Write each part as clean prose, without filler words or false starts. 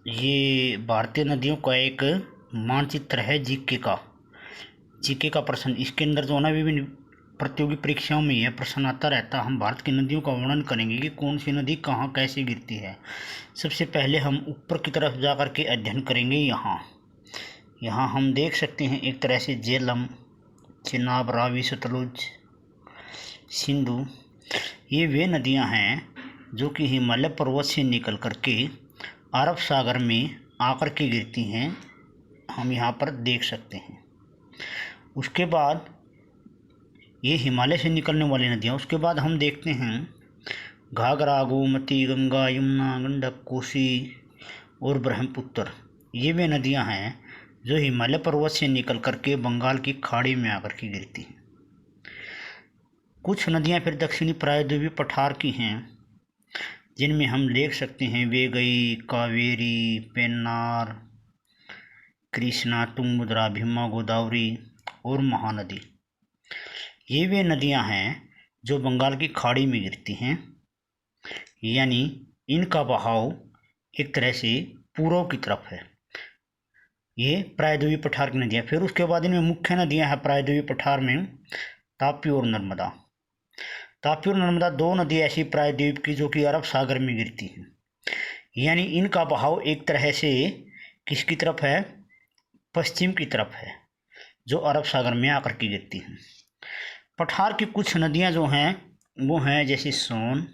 ये भारतीय नदियों का एक मानचित्र है जीके का प्रश्न। इसके अंदर जो है ना विभिन्न प्रतियोगी परीक्षाओं में यह प्रश्न आता रहता है। हम भारत की नदियों का वर्णन करेंगे कि कौन सी नदी कहाँ कैसे गिरती है। सबसे पहले हम ऊपर की तरफ जा कर के अध्ययन करेंगे। यहाँ हम देख सकते हैं एक तरह से झेलम, चिनाब, रावी, सतलुज, सिंधु, ये वे नदियाँ हैं जो कि हिमालय पर्वत से निकल करके अरब सागर में आकर के गिरती हैं। हम यहाँ पर देख सकते हैं। उसके बाद ये हिमालय से निकलने वाली नदियाँ। उसके बाद हम देखते हैं घाघरा, गोमती, गंगा, यमुना, गंडक, कोसी और ब्रह्मपुत्र। ये वे नदियाँ हैं जो हिमालय पर्वत से निकल करके बंगाल की खाड़ी में आकर के गिरती हैं। कुछ नदियाँ फिर दक्षिणी प्रायद्वीपीय पठार की हैं, जिनमें हम देख सकते हैं वेगई, कावेरी, पेन्नार, कृष्णा, तुंगभद्रा, भीमा, गोदावरी और महानदी। ये वे नदियां हैं जो बंगाल की खाड़ी में गिरती हैं, यानी इनका बहाव एक तरह से पूर्व की तरफ है। ये प्रायद्वीपीय पठार की नदियाँ। फिर उसके बाद इनमें मुख्य नदियाँ हैं प्रायद्वीपीय पठार में तापी और नर्मदा। तापी और नर्मदा दो नदी ऐसी प्रायद्वीप की जो कि अरब सागर में गिरती हैं, यानी इनका बहाव एक तरह से किसकी तरफ है, पश्चिम की तरफ है, जो अरब सागर में आकर के गिरती हैं। पठार की कुछ नदियां जो हैं वो हैं जैसे सोन,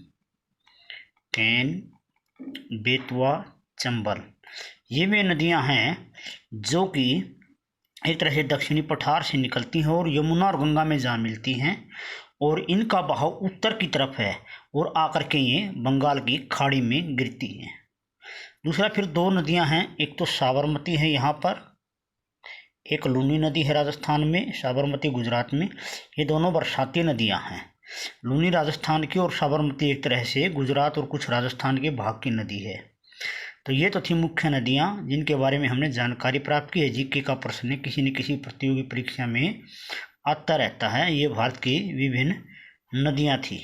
कैन, बेतवा, चंबल। ये वे नदियां हैं जो कि एक तरह से दक्षिणी पठार से निकलती हैं और यमुना और गंगा में जा मिलती हैं, और इनका बहाव उत्तर की तरफ है और आकर के ये बंगाल की खाड़ी में गिरती हैं। दूसरा फिर दो नदियां हैं, एक तो साबरमती है यहाँ पर, एक लूनी नदी है राजस्थान में, साबरमती गुजरात में। ये दोनों बरसाती नदियां हैं। लूनी राजस्थान की और साबरमती एक तरह से गुजरात और कुछ राजस्थान के भाग की नदी है। तो ये तो थी मुख्य नदियां जिनके बारे में हमने जानकारी प्राप्त की है। जीके का प्रश्न किसी न किसी प्रतियोगी परीक्षा में आता रहता है। ये भारत की विभिन्न नदियां थी।